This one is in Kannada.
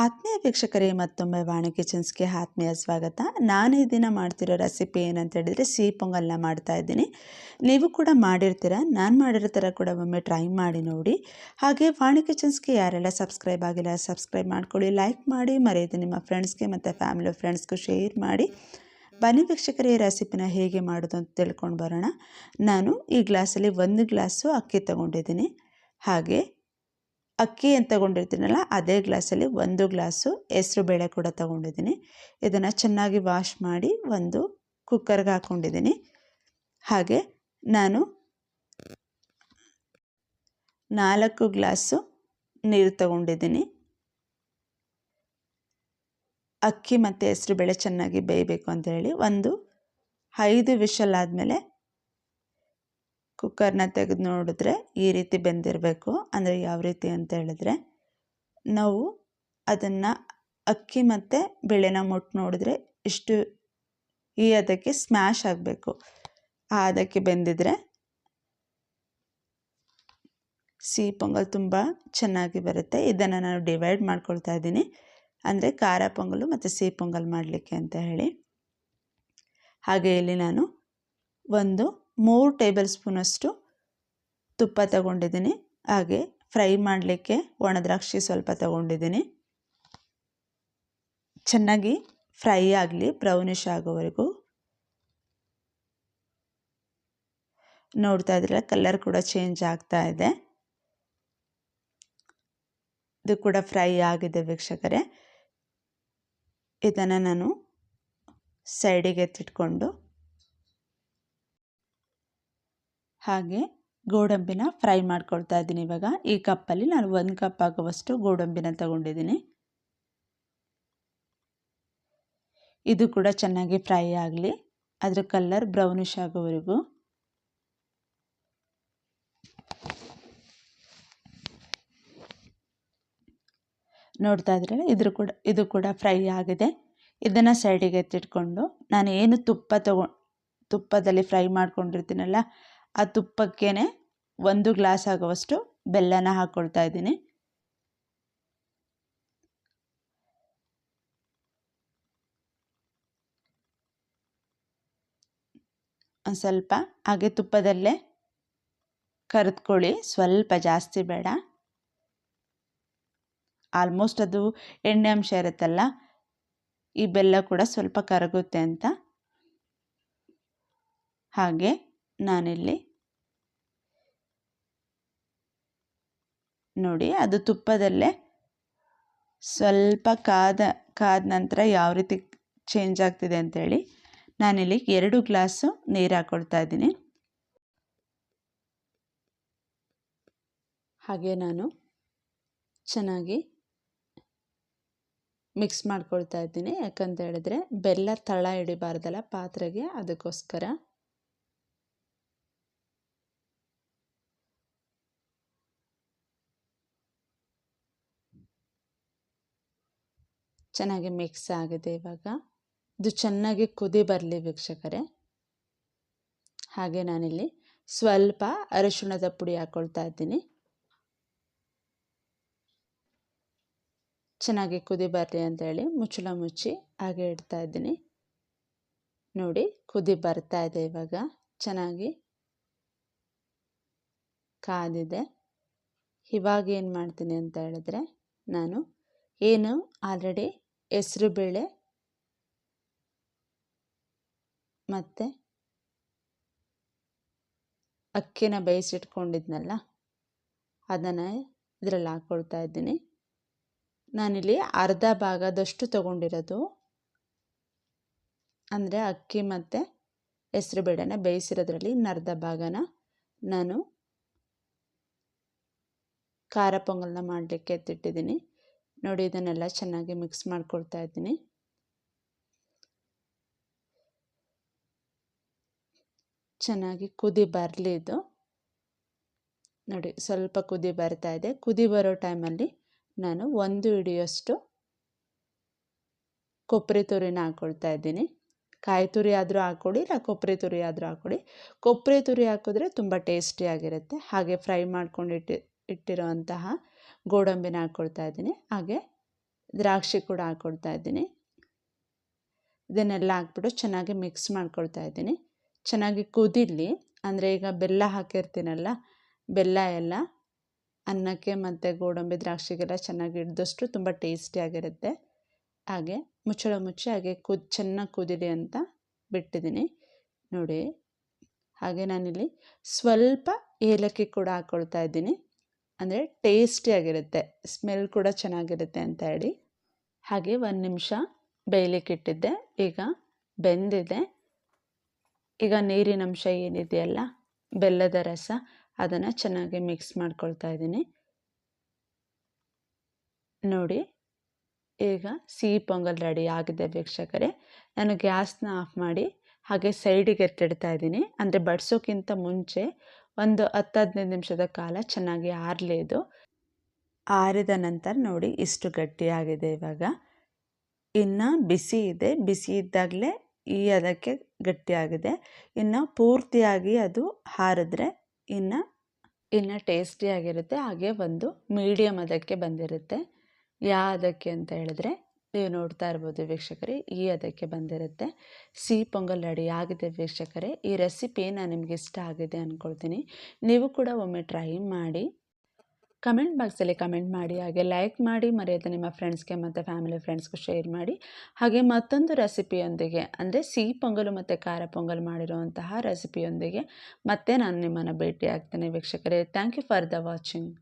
ಆತ್ಮೀಯ ವೀಕ್ಷಕರೇ, ಮತ್ತೊಮ್ಮೆ ವಾಣಿ ಕಿಚನ್ಸ್ಗೆ ಆತ್ಮೀಯ ಸ್ವಾಗತ. ನಾನು ಈ ದಿನ ಮಾಡ್ತಿರೋ ರೆಸಿಪಿ ಏನಂತ ಹೇಳಿದರೆ ಸಿಹಿ ಪೊಂಗಲ್ನ ಮಾಡ್ತಾ ಇದ್ದೀನಿ. ನೀವು ಕೂಡ ಮಾಡಿರ್ತೀರ, ನಾನು ಮಾಡಿರೋ ಥರ ಕೂಡ ಒಮ್ಮೆ ಟ್ರೈ ಮಾಡಿ ನೋಡಿ. ಹಾಗೆ ವಾಣಿ ಕಿಚನ್ಸ್ಗೆ ಯಾರೆಲ್ಲ ಸಬ್ಸ್ಕ್ರೈಬ್ ಆಗಿಲ್ಲ ಸಬ್ಸ್ಕ್ರೈಬ್ ಮಾಡ್ಕೊಳ್ಳಿ, ಲೈಕ್ ಮಾಡಿ, ಮರೆಯದೆ ನಿಮ್ಮ ಫ್ರೆಂಡ್ಸ್ಗೆ ಮತ್ತು ಫ್ಯಾಮಿಲಿ ಫ್ರೆಂಡ್ಸ್ಗೂ ಶೇರ್ ಮಾಡಿ. ಬನ್ನಿ ವೀಕ್ಷಕರೇ, ಈ ರೆಸಿಪಿನ ಹೇಗೆ ಮಾಡೋದು ಅಂತ ತಿಳ್ಕೊಂಡು ಬರೋಣ. ನಾನು ಈ ಗ್ಲಾಸಲ್ಲಿ 1 ಗ್ಲಾಸು ಅಕ್ಕಿ ತೊಗೊಂಡಿದ್ದೀನಿ. ಹಾಗೆ ಅಕ್ಕಿ ಏನು ತೊಗೊಂಡಿರ್ತೀನಲ್ಲ ಅದೇ ಗ್ಲಾಸಲ್ಲಿ 1 ಗ್ಲಾಸು ಹೆಸರು ಬೇಳೆ ಕೂಡ ತೊಗೊಂಡಿದ್ದೀನಿ. ಇದನ್ನು ಚೆನ್ನಾಗಿ ವಾಶ್ ಮಾಡಿ ಒಂದು ಕುಕ್ಕರ್ಗೆ ಹಾಕ್ಕೊಂಡಿದ್ದೀನಿ. ಹಾಗೆ ನಾನು 4 ಗ್ಲಾಸು ನೀರು ತೊಗೊಂಡಿದ್ದೀನಿ. ಅಕ್ಕಿ ಮತ್ತು ಹೆಸರು ಬೇಳೆ ಚೆನ್ನಾಗಿ ಬೇಯಬೇಕು ಅಂತ ಹೇಳಿ 5 ವಿಷಲ್ ಆದಮೇಲೆ ಕುಕ್ಕರ್ನ ತೆಗೆದು ನೋಡಿದ್ರೆ ಈ ರೀತಿ ಬೆಂದಿರಬೇಕು. ಅಂದರೆ ಯಾವ ರೀತಿ ಅಂತ ಹೇಳಿದ್ರೆ, ನಾವು ಅದನ್ನು ಅಕ್ಕಿ ಮತ್ತು ಬೇಳೆನ ಮುಟ್ಟು ನೋಡಿದ್ರೆ ಇಷ್ಟು ಅದಕ್ಕೆ ಸ್ಮ್ಯಾಶ್ ಆಗಬೇಕು. ಅದಕ್ಕೆ ಬೆಂದಿದ್ರೆ ಸಿಹಿ ಪೊಂಗಲ್ ತುಂಬ ಚೆನ್ನಾಗಿ ಬರುತ್ತೆ. ಇದನ್ನು ನಾನು ಡಿವೈಡ್ ಮಾಡ್ಕೊಳ್ತಾ ಇದ್ದೀನಿ, ಅಂದರೆ ಖಾರ ಪೊಂಗಲು ಮತ್ತು ಸಿಹಿ ಪೊಂಗಲ್ ಮಾಡಲಿಕ್ಕೆ ಅಂತ ಹೇಳಿ. ಹಾಗೆ ಇಲ್ಲಿ ನಾನು 3 ಟೇಬಲ್ ಸ್ಪೂನಷ್ಟು ತುಪ್ಪ ತಗೊಂಡಿದ್ದೀನಿ. ಹಾಗೆ ಫ್ರೈ ಮಾಡಲಿಕ್ಕೆ ಒಣ ದ್ರಾಕ್ಷಿ ಸ್ವಲ್ಪ ತಗೊಂಡಿದ್ದೀನಿ. ಚೆನ್ನಾಗಿ ಫ್ರೈ ಆಗಲಿ, ಬ್ರೌನಿಷ್ ಆಗೋವರೆಗೂ. ನೋಡ್ತಾ ಇದ್ರೆ ಕಲರ್ ಕೂಡ ಚೇಂಜ್ ಆಗ್ತಾ ಇದೆ. ಇದು ಕೂಡ ಫ್ರೈ ಆಗಿದೆ ವೀಕ್ಷಕರೇ. ಇದನ್ನು ನಾನು ಸೈಡಿಗೆ ಎತ್ತಿಟ್ಕೊಂಡು ಹಾಗೆ ಗೋಡಂಬಿನ ಫ್ರೈ ಮಾಡ್ಕೊಳ್ತಾ ಇದ್ದೀನಿ. ಇವಾಗ ಈ ಕಪ್ಪಲ್ಲಿ ನಾನು 1 ಕಪ್ ಆಗುವಷ್ಟು ಗೋಡಂಬಿನ ತಗೊಂಡಿದ್ದೀನಿ. ಇದು ಕೂಡ ಚೆನ್ನಾಗಿ ಫ್ರೈ ಆಗಲಿ, ಅದರ ಕಲರ್ ಬ್ರೌನಿಷ್ ಆಗೋವರೆಗೂ. ನೋಡ್ತಾ ಇದ್ರೆ ಇದು ಕೂಡ ಫ್ರೈ ಆಗಿದೆ. ಇದನ್ನು ಸೈಡಿಗೆ ಎತ್ತಿಟ್ಕೊಂಡು ನಾನು ಏನು ತುಪ್ಪದಲ್ಲಿ ಫ್ರೈ ಮಾಡ್ಕೊಂಡಿರ್ತೀನಲ್ಲ ಆ ತುಪ್ಪಕ್ಕೇ 1 ಗ್ಲಾಸ್ ಆಗುವಷ್ಟು ಬೆಲ್ಲನ ಹಾಕ್ಕೊಳ್ತಾ ಇದ್ದೀನಿ. ಒಂದು ಸ್ವಲ್ಪ ಹಾಗೆ ತುಪ್ಪದಲ್ಲೇ ಕರೆದುಕೊಳ್ಳಿ, ಸ್ವಲ್ಪ ಜಾಸ್ತಿ ಬೇಡ. ಆಲ್ಮೋಸ್ಟ್ ಅದು ಎಣ್ಣೆ ಅಂಶ ಇರುತ್ತಲ್ಲ, ಈ ಬೆಲ್ಲ ಕೂಡ ಸ್ವಲ್ಪ ಕರಗುತ್ತೆ ಅಂತ. ಹಾಗೆ ನಾನಿಲ್ಲಿ ನೋಡಿ, ಅದು ತುಪ್ಪದಲ್ಲೇ ಸ್ವಲ್ಪ ಕಾದ ನಂತರ ಯಾವ ರೀತಿ ಚೇಂಜ್ ಆಗ್ತಿದೆ ಅಂತೇಳಿ ನಾನಿಲ್ಲಿ 2 ಗ್ಲಾಸು ನೀರು ಹಾಕ್ಕೊಳ್ತಾ ಇದ್ದೀನಿ. ಹಾಗೆ ನಾನು ಚೆನ್ನಾಗಿ ಮಿಕ್ಸ್ ಮಾಡ್ಕೊಳ್ತಾ ಇದ್ದೀನಿ. ಯಾಕಂತ ಹೇಳಿದ್ರೆ ಬೆಲ್ಲ ತಳ ಹಿಡಿಬಾರ್ದಲ್ಲ ಪಾತ್ರೆಗೆ, ಅದಕ್ಕೋಸ್ಕರ. ಚೆನ್ನಾಗಿ ಮಿಕ್ಸ್ ಆಗಿದೆ. ಇವಾಗ ಇದು ಚೆನ್ನಾಗಿ ಕುದಿ ಬರಲಿ ವೀಕ್ಷಕರೇ. ಹಾಗೆ ನಾನಿಲ್ಲಿ ಸ್ವಲ್ಪ ಅರಿಶಿಣದ ಪುಡಿ ಹಾಕ್ಕೊಳ್ತಾ ಇದ್ದೀನಿ. ಚೆನ್ನಾಗಿ ಕುದಿ ಬರಲಿ ಅಂತೇಳಿ ಮುಚ್ಚಳ ಮುಚ್ಚಿ ಹಾಗೆ ಇಡ್ತಾ ಇದ್ದೀನಿ. ನೋಡಿ, ಕುದಿ ಬರ್ತಾ ಇದೆ. ಇವಾಗ ಚೆನ್ನಾಗಿ ಕಾದಿದೆ. ಇವಾಗ ಏನು ಮಾಡ್ತೀನಿ ಅಂತ ಹೇಳಿದ್ರೆ, ನಾನು ಏನು ಆಲ್ರೆಡಿ ಹೆಸರು ಬೇಳೆ ಮತ್ತು ಅಕ್ಕಿನ ಬೇಯಿಸಿಟ್ಕೊಂಡಿದ್ನಲ್ಲ ಅದನ್ನು ಇದರಲ್ಲಿ ಹಾಕ್ಕೊಳ್ತಾ ಇದ್ದೀನಿ. ನಾನಿಲ್ಲಿ ಅರ್ಧ ಭಾಗದಷ್ಟು ತೊಗೊಂಡಿರೋದು, ಅಂದರೆ ಅಕ್ಕಿ ಮತ್ತು ಹೆಸರು ಬೇಳೆನ ಬೇಯಿಸಿರೋದ್ರಲ್ಲಿ ಅರ್ಧ ಭಾಗನ ನಾನು ಖಾರ ಪೊಂಗಲ್ನ ಮಾಡಲಿಕ್ಕೆ ಎತ್ತಿಟ್ಟಿದ್ದೀನಿ. ನೋಡಿ, ಇದನ್ನೆಲ್ಲ ಚೆನ್ನಾಗಿ ಮಿಕ್ಸ್ ಮಾಡ್ಕೊಳ್ತಾ ಇದ್ದೀನಿ. ಚೆನ್ನಾಗಿ ಕುದಿ ಬರಲಿ ಇದು. ನೋಡಿ, ಸ್ವಲ್ಪ ಕುದಿ ಬರ್ತಾ ಇದೆ. ಕುದಿ ಬರೋ ಟೈಮಲ್ಲಿ ನಾನು 1 ಹಿಡಿಯಷ್ಟು ಕೊಬ್ಬರಿ ತುರಿನ ಹಾಕ್ಕೊಳ್ತಾ ಇದ್ದೀನಿ. ಕಾಯಿ ತುರಿ ಆದರೂ ಹಾಕ್ಕೊಡಿ, ಇಲ್ಲ ಕೊಬ್ಬರಿ ತುರಿ ಆದರೂ ಹಾಕ್ಕೊಡಿ. ಕೊಬ್ಬರಿ ತುರಿ ಹಾಕಿದ್ರೆ ತುಂಬ ಟೇಸ್ಟಿಯಾಗಿರುತ್ತೆ. ಹಾಗೆ ಫ್ರೈ ಮಾಡ್ಕೊಂಡು ಇಟ್ಟಿರೋಂತಹ ಗೋಡಂಬಿನ ಹಾಕ್ಕೊಳ್ತಾ ಇದ್ದೀನಿ. ಹಾಗೆ ದ್ರಾಕ್ಷಿ ಕೂಡ ಹಾಕ್ಕೊಳ್ತಾ ಇದ್ದೀನಿ. ಇದನ್ನೆಲ್ಲ ಹಾಕ್ಬಿಟ್ಟು ಚೆನ್ನಾಗಿ ಮಿಕ್ಸ್ ಮಾಡ್ಕೊಳ್ತಾ ಇದ್ದೀನಿ. ಚೆನ್ನಾಗಿ ಕುದೀಲಿ. ಅಂದರೆ ಈಗ ಬೆಲ್ಲ ಹಾಕಿರ್ತೀನಲ್ಲ, ಬೆಲ್ಲ ಎಲ್ಲ ಅನ್ನಕ್ಕೆ ಮತ್ತು ಗೋಡಂಬಿ ದ್ರಾಕ್ಷಿಗೆಲ್ಲ ಚೆನ್ನಾಗಿ ಹಿಡ್ದಷ್ಟು ತುಂಬ ಟೇಸ್ಟಿಯಾಗಿರುತ್ತೆ. ಹಾಗೆ ಮುಚ್ಚಳ ಮುಚ್ಚಿ ಹಾಗೆ ಚೆನ್ನಾಗಿ ಕುದೀಲಿ ಅಂತ ಬಿಟ್ಟಿದ್ದೀನಿ ನೋಡಿ. ಹಾಗೆ ನಾನಿಲ್ಲಿ ಸ್ವಲ್ಪ ಏಲಕ್ಕಿ ಕೂಡ ಹಾಕ್ಕೊಳ್ತಾ ಇದ್ದೀನಿ. ಅಂದರೆ ಟೇಸ್ಟಿಯಾಗಿರುತ್ತೆ, ಸ್ಮೆಲ್ ಕೂಡ ಚೆನ್ನಾಗಿರುತ್ತೆ ಅಂತ ಹೇಳಿ. ಹಾಗೆ 1 ನಿಮಿಷ ಬೇಯಲಿಕ್ಕೆ ಇಟ್ಟಿದ್ದೆ. ಈಗ ಬೆಂದಿದೆ. ಈಗ ನೀರಿನ ಅಂಶ ಏನಿದೆಯಲ್ಲ, ಬೆಲ್ಲದ ರಸ, ಅದನ್ನು ಚೆನ್ನಾಗಿ ಮಿಕ್ಸ್ ಮಾಡ್ಕೊಳ್ತಾ ಇದ್ದೀನಿ ನೋಡಿ. ಈಗ ಸಿಹಿ ಪೊಂಗಲ್ ರೆಡಿ ಆಗಿದೆ ವೀಕ್ಷಕರೇ. ನಾನು ಗ್ಯಾಸ್ನ ಆಫ್ ಮಾಡಿ ಹಾಗೆ ಸೈಡಿಗೆ ಎತ್ತಿಡ್ತಾ ಇದ್ದೀನಿ. ಅಂದರೆ ಬಡಿಸೋಕ್ಕಿಂತ ಮುಂಚೆ ಒಂದು 10-15 ನಿಮಿಷದ ಕಾಲ ಚೆನ್ನಾಗಿ ಆರಲಿ. ಇದು ಆರಿದ ನಂತರ ನೋಡಿ ಇಷ್ಟು ಗಟ್ಟಿಯಾಗಿದೆ. ಇವಾಗ ಇನ್ನು ಬಿಸಿ ಇದೆ. ಬಿಸಿ ಇದ್ದಾಗಲೇ ಈ ಅದಕ್ಕೆ ಗಟ್ಟಿಯಾಗಿದೆ. ಇನ್ನು ಪೂರ್ತಿಯಾಗಿ ಅದು ಆರಿದ್ರೆ ಇನ್ನು ಟೇಸ್ಟಿಯಾಗಿರುತ್ತೆ. ಹಾಗೆ ಒಂದು ಮೀಡಿಯಮ್ ಅದಕ್ಕೆ ಬಂದಿರುತ್ತೆ. ಅದಕ್ಕೆ ಅಂತ ಹೇಳಿದ್ರೆ ನೀವು ನೋಡ್ತಾ ಇರ್ಬೋದು ವೀಕ್ಷಕರೇ, ಈ ಅದಕ್ಕೆ ಬಂದಿರುತ್ತೆ. ಸಿಹಿ ಪೊಂಗಲ್ ರೆಡಿ ಆಗಿದೆ ವೀಕ್ಷಕರೇ. ಈ ರೆಸಿಪಿ ನಾನು ನಿಮ್ಗೆ ಇಷ್ಟ ಆಗಿದೆ ಅಂದ್ಕೊಳ್ತೀನಿ. ನೀವು ಕೂಡ ಒಮ್ಮೆ ಟ್ರೈ ಮಾಡಿ. ಕಮೆಂಟ್ ಬಾಕ್ಸಲ್ಲಿ ಕಮೆಂಟ್ ಮಾಡಿ, ಹಾಗೆ ಲೈಕ್ ಮಾಡಿ, ಮರೆಯದೆ ನಿಮ್ಮ ಫ್ರೆಂಡ್ಸ್ಗೆ ಮತ್ತು ಫ್ಯಾಮಿಲಿ ಫ್ರೆಂಡ್ಸ್ಗೂ ಶೇರ್ ಮಾಡಿ. ಹಾಗೆ ಮತ್ತೊಂದು ರೆಸಿಪಿಯೊಂದಿಗೆ, ಅಂದರೆ ಸಿಹಿ ಪೊಂಗಲು ಮತ್ತು ಖಾರ ಪೊಂಗಲ್ ಮಾಡಿರುವಂತಹ ರೆಸಿಪಿಯೊಂದಿಗೆ ಮತ್ತೆ ನಾನು ನಿಮ್ಮನ್ನು ಭೇಟಿ ಆಗ್ತೇನೆ ವೀಕ್ಷಕರೇ. Thank you for the watching.